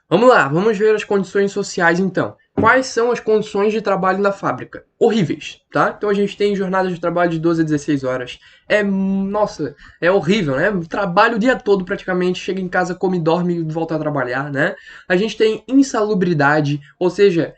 Vamos lá, vamos ver as condições sociais então. Quais são as condições de trabalho na fábrica? Horríveis, tá? Então a gente tem jornadas de trabalho de 12 a 16 horas. Nossa, é horrível, né? Trabalho o dia todo praticamente, chega em casa, come, dorme e volta a trabalhar, né? A gente tem insalubridade, ou seja,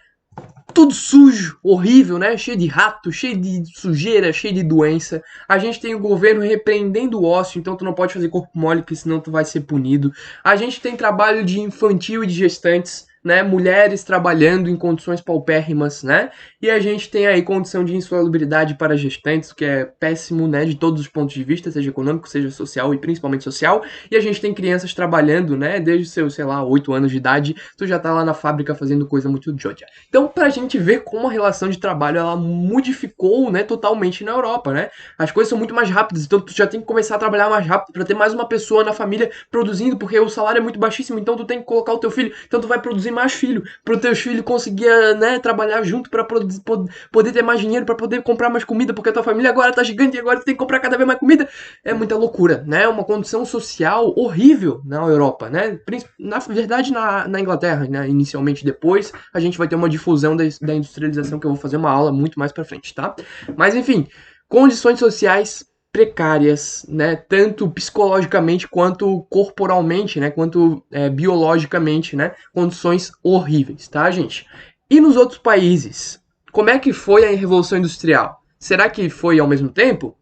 tudo sujo, horrível, né? Cheio de rato, cheio de sujeira, cheio de doença. A gente tem o governo repreendendo o ócio, então tu não pode fazer corpo mole, porque senão tu vai ser punido. A gente tem trabalho de infantil e de gestantes, né? Mulheres trabalhando em condições paupérrimas, né? E a gente tem aí condição de insalubridade para gestantes, o que é péssimo, né? De todos os pontos de vista, seja econômico, seja social e principalmente social. E a gente tem crianças trabalhando, né? Desde seus, sei lá, 8 anos de idade, tu já tá lá na fábrica fazendo coisa muito idiota. Então, pra gente ver como a relação de trabalho ela modificou, né, totalmente na Europa, né? As coisas são muito mais rápidas, então tu já tem que começar a trabalhar mais rápido para ter mais uma pessoa na família produzindo, porque o salário é muito baixíssimo, então tu tem que colocar o teu filho, então tu vai produzir mais filho, para o teu filho conseguir, né, trabalhar junto para poder ter mais dinheiro, para poder comprar mais comida, porque a tua família agora tá gigante e agora tu tem que comprar cada vez mais comida. É muita loucura, né? Uma condição social horrível na Europa, né? Na verdade, na Inglaterra, né? Inicialmente, depois a gente vai ter uma difusão da industrialização que eu vou fazer uma aula muito mais pra frente, tá? Mas enfim, condições sociais precárias, né? Tanto psicologicamente quanto corporalmente, né? Quanto biologicamente, né? Condições horríveis, tá, gente? E nos outros países, como é que foi a Revolução Industrial? Será que foi ao mesmo tempo?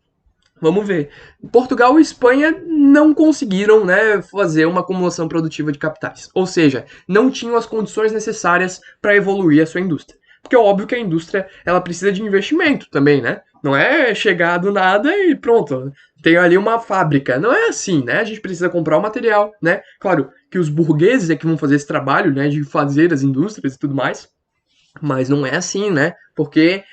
Vamos ver. Portugal e Espanha não conseguiram, né, fazer uma acumulação produtiva de capitais. Ou seja, não tinham as condições necessárias para evoluir a sua indústria. Porque é óbvio que a indústria ela precisa de investimento também, né? Não é chegar do nada e pronto, tem ali uma fábrica. Não é assim, né? A gente precisa comprar o material, né? Claro que os burgueses é que vão fazer esse trabalho, né, de fazer as indústrias e tudo mais. Mas não é assim, né? Porque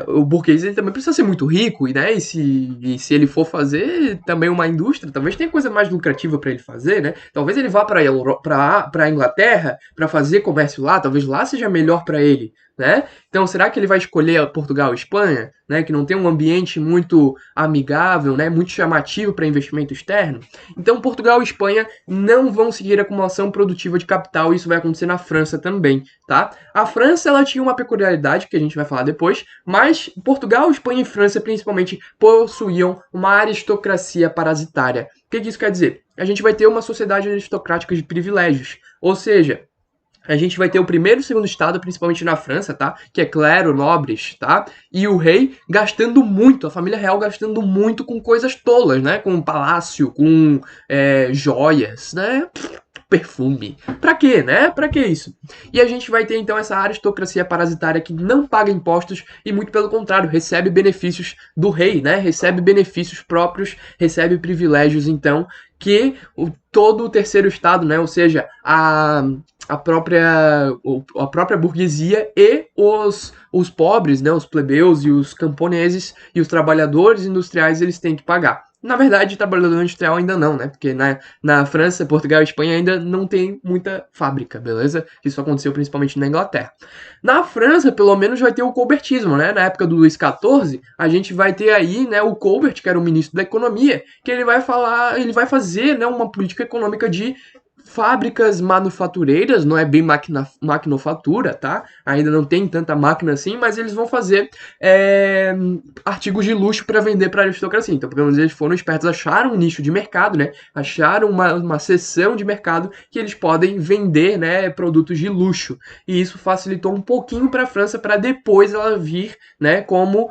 o burguês ele também precisa ser muito rico, e, né? E se ele for fazer também uma indústria, talvez tenha coisa mais lucrativa para ele fazer, né? Talvez ele vá para a Inglaterra para fazer comércio lá, talvez lá seja melhor para ele, né? Então, será que ele vai escolher Portugal e Espanha, né? Que não tem um ambiente muito amigável, né? Muito chamativo para investimento externo? Então, Portugal e Espanha não vão seguir a acumulação produtiva de capital, e isso vai acontecer na França também, tá? A França ela tinha uma peculiaridade que a gente vai falar depois, mas Portugal, Espanha e França principalmente possuíam uma aristocracia parasitária. O que isso quer dizer? A gente vai ter uma sociedade aristocrática de privilégios, ou seja, a gente vai ter o primeiro e o segundo estado, principalmente na França, tá? Que é clero, nobres, tá? E o rei gastando muito, a família real gastando muito com coisas tolas, né? Com palácio, com joias, né? Perfume. Pra quê, né? Pra que isso? E a gente vai ter então essa aristocracia parasitária que não paga impostos e muito pelo contrário, recebe benefícios do rei, né? Recebe benefícios próprios, recebe privilégios então que todo o terceiro estado, né? Ou seja, a própria burguesia e os pobres, né? Os plebeus e os camponeses e os trabalhadores industriais eles têm que pagar. Na verdade, trabalhador industrial ainda não, né? Porque na França, Portugal e Espanha ainda não tem muita fábrica, beleza? Isso aconteceu principalmente na Inglaterra. Na França, pelo menos, vai ter o colbertismo, né? Na época do Luís XIV, a gente vai ter aí, né, o Colbert, que era o ministro da Economia, que ele vai fazer, né, uma política econômica de fábricas manufatureiras, não é bem maquinofatura, tá? Ainda não tem tanta máquina assim, mas eles vão fazer artigos de luxo para vender para a aristocracia. Então, pelo menos eles foram espertos, acharam um nicho de mercado, né? Acharam uma seção de mercado que eles podem vender, né, produtos de luxo. E isso facilitou um pouquinho para a França para depois ela vir, né, como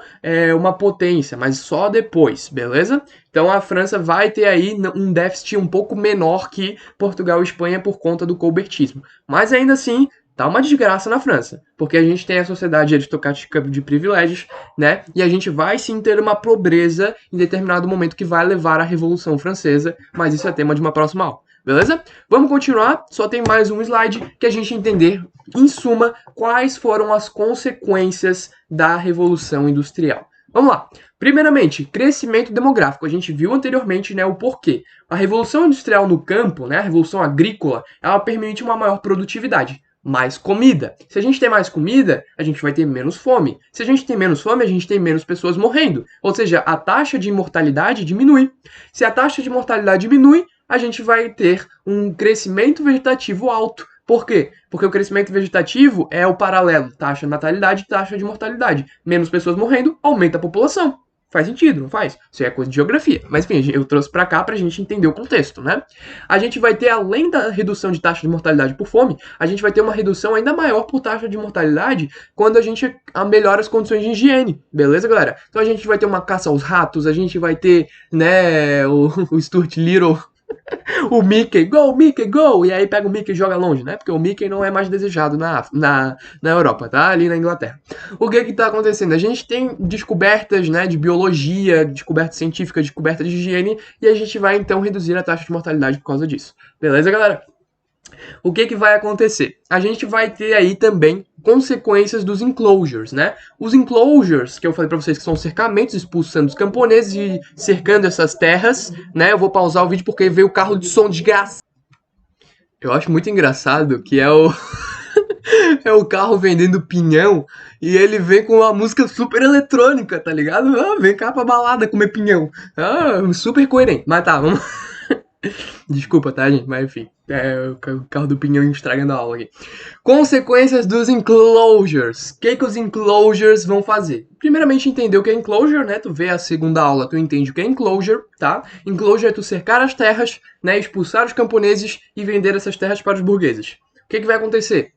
uma potência, mas só depois, beleza? Então a França vai ter aí um déficit um pouco menor que Portugal e Espanha por conta do colbertismo. Mas ainda assim, tá uma desgraça na França, porque a gente tem a sociedade aristocrática de privilégios, né? E a gente vai sim ter uma pobreza em determinado momento que vai levar à Revolução Francesa, mas isso é tema de uma próxima aula. Beleza? Vamos continuar, só tem mais um slide que a gente entender, em suma, quais foram as consequências da Revolução Industrial. Vamos lá. Primeiramente, crescimento demográfico. A gente viu anteriormente, né, o porquê. A revolução industrial no campo, né, a revolução agrícola, ela permite uma maior produtividade. Mais comida. Se a gente tem mais comida, a gente vai ter menos fome. Se a gente tem menos fome, a gente tem menos pessoas morrendo. Ou seja, a taxa de mortalidade diminui. Se a taxa de mortalidade diminui, a gente vai ter um crescimento vegetativo alto. Por quê? Porque o crescimento vegetativo é o paralelo, taxa de natalidade, taxa de mortalidade. Menos pessoas morrendo, aumenta a população. Faz sentido, não faz? Isso é coisa de geografia. Mas enfim, eu trouxe pra cá pra gente entender o contexto, né? A gente vai ter, além da redução de taxa de mortalidade por fome, a gente vai ter uma redução ainda maior por taxa de mortalidade quando a gente melhora as condições de higiene. Beleza, galera? Então a gente vai ter uma caça aos ratos, a gente vai ter, né, o Stuart Little, o Mickey, go! E aí pega o Mickey e joga longe, né? Porque o Mickey não é mais desejado na Europa, tá? Ali na Inglaterra. O que que tá acontecendo? A gente tem descobertas, né, de biologia, descobertas científicas, descobertas de higiene, e a gente vai, então, reduzir a taxa de mortalidade por causa disso. Beleza, galera? O que que vai acontecer? A gente vai ter aí também consequências dos enclosures, né? Os enclosures, que eu falei pra vocês que são cercamentos expulsando os camponeses e cercando essas terras, né? Eu vou pausar o vídeo porque veio o carro de som desgraçado. Eu acho muito engraçado que é o é o carro vendendo pinhão e ele vem com uma música super eletrônica, tá ligado? Ah, vem cá pra balada comer pinhão. Ah, super coerente. Mas tá, vamos. Desculpa, tá, gente? Mas enfim, é o carro do pinhão estragando a aula aqui. Consequências dos enclosures. O que os enclosures vão fazer? Primeiramente, entender o que é enclosure, né? Tu vê a segunda aula, tu entende o que é enclosure, tá? Enclosure é tu cercar as terras, né? Expulsar os camponeses e vender essas terras para os burgueses. O que vai acontecer?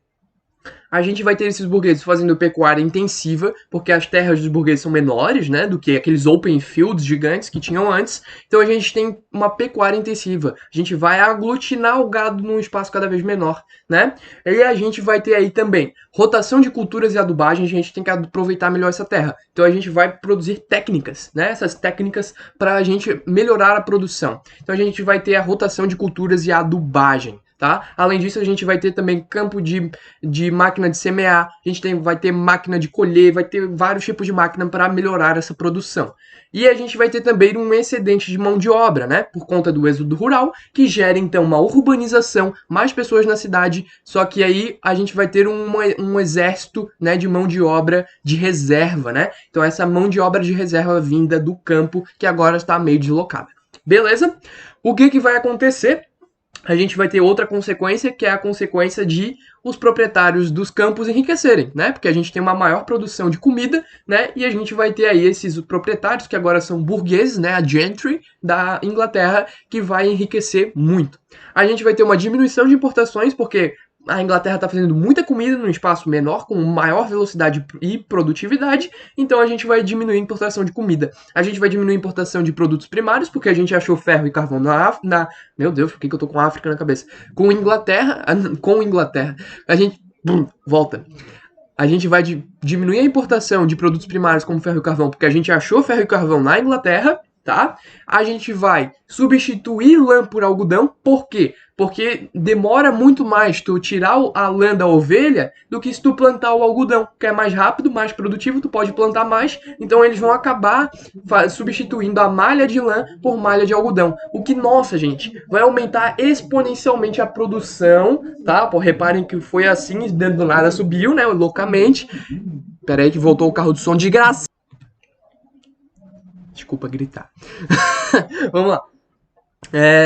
A gente vai ter esses burgueses fazendo pecuária intensiva, porque as terras dos burgueses são menores, né, do que aqueles open fields gigantes que tinham antes. Então a gente tem uma pecuária intensiva. A gente vai aglutinar o gado num espaço cada vez menor, né? E a gente vai ter aí também rotação de culturas e adubagem. A gente tem que aproveitar melhor essa terra. Então a gente vai produzir técnicas, né? Essas técnicas para a gente melhorar a produção. Então a gente vai ter a rotação de culturas e adubagem. Tá? Além disso, a gente vai ter também campo de máquina de semear, a gente vai ter máquina de colher, vai ter vários tipos de máquina para melhorar essa produção. E a gente vai ter também um excedente de mão de obra, né? Por conta do êxodo rural, que gera então uma urbanização, mais pessoas na cidade, só que aí a gente vai ter um exército, né, de mão de obra de reserva, né? Então essa mão de obra de reserva vinda do campo, que agora está meio deslocada. Beleza? O que vai acontecer? A gente vai ter outra consequência, que é a consequência de os proprietários dos campos enriquecerem, né? Porque a gente tem uma maior produção de comida, né? E a gente vai ter aí esses proprietários, que agora são burgueses, né? A gentry da Inglaterra, que vai enriquecer muito. A gente vai ter uma diminuição de importações, porque a Inglaterra está fazendo muita comida num espaço menor, com maior velocidade e produtividade, então a gente vai diminuir a importação de comida. A gente vai diminuir a importação de produtos primários, porque a gente achou ferro e carvão Meu Deus, por que eu tô com a África na cabeça? Com Inglaterra. A gente. Volta. A gente vai diminuir a importação de produtos primários como ferro e carvão, porque a gente achou ferro e carvão na Inglaterra, tá? A gente vai substituir lã por algodão, por quê? Porque demora muito mais tu tirar a lã da ovelha do que se tu plantar o algodão, que é mais rápido, mais produtivo, tu pode plantar mais, então eles vão acabar substituindo a malha de lã por malha de algodão, o que, nossa, gente, vai aumentar exponencialmente a produção, tá? Pô, reparem que foi assim, dentro do nada subiu, né, loucamente. Pera aí que voltou o carro de som de graça. Desculpa gritar. Vamos lá.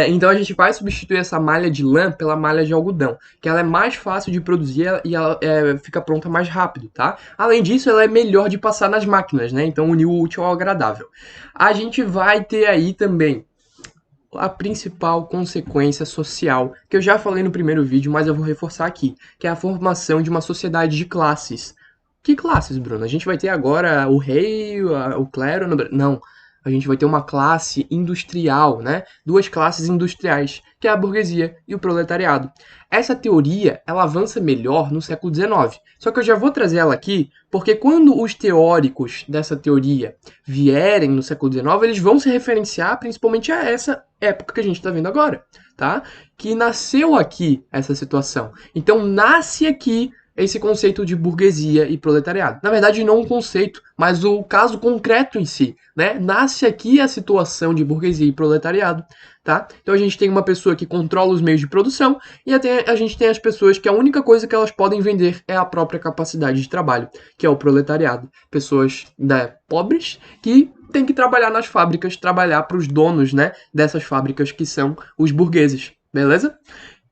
Então a gente vai substituir essa malha de lã pela malha de algodão, que ela é mais fácil de produzir e ela fica pronta mais rápido, tá? Além disso, ela é melhor de passar nas máquinas, né? Então unir o útil ao agradável. A gente vai ter aí também a principal consequência social, que eu já falei no primeiro vídeo, mas eu vou reforçar aqui, que é a formação de uma sociedade de classes. Que classes, Bruno? A gente vai ter agora o rei, o clero... Não. A gente vai ter uma classe industrial, né? Duas classes industriais, que é a burguesia e o proletariado. Essa teoria, ela avança melhor no século XIX. Só que eu já vou trazer ela aqui, porque quando os teóricos dessa teoria vierem no século XIX, eles vão se referenciar principalmente a essa época que a gente está vendo agora, tá? Que nasceu aqui essa situação. Então, nasce aqui esse conceito de burguesia e proletariado. Na verdade, não um conceito, mas o caso concreto em si, né? Nasce aqui a situação de burguesia e proletariado, tá? Então a gente tem uma pessoa que controla os meios de produção e até a gente tem as pessoas que a única coisa que elas podem vender é a própria capacidade de trabalho, que é o proletariado. Pessoas, né, pobres que têm que trabalhar nas fábricas, trabalhar para os donos, né, dessas fábricas que são os burgueses, beleza?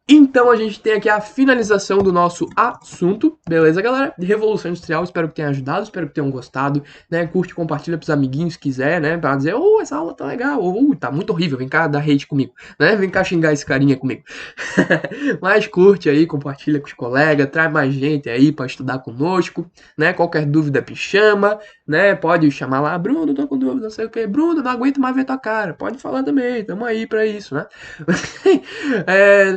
Então a gente tem aqui a finalização do nosso assunto, beleza, galera? De Revolução Industrial, espero que tenha ajudado, espero que tenham gostado, né? Curte, compartilha pros amiguinhos se quiser, né? Pra dizer, essa aula tá legal, tá muito horrível, vem cá dar hate comigo, né? Vem cá xingar esse carinha comigo. Mas curte aí, compartilha com os colegas, traz mais gente aí pra estudar conosco, né? Qualquer dúvida me chama, né? Pode chamar lá, Bruno, tô com dúvida, não sei o que, Bruno, não aguento mais ver tua cara, pode falar também, tamo aí pra isso, né?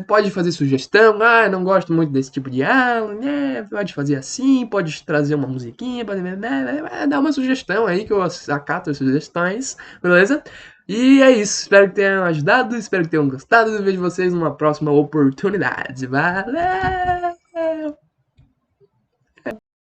Pode fazer sugestão, não gosto muito desse tipo de aula, né? Pode fazer assim, pode trazer uma musiquinha, pode dar uma sugestão aí que eu acato as sugestões, beleza? E é isso, espero que tenham ajudado, espero que tenham gostado e vejo vocês numa próxima oportunidade. Valeu!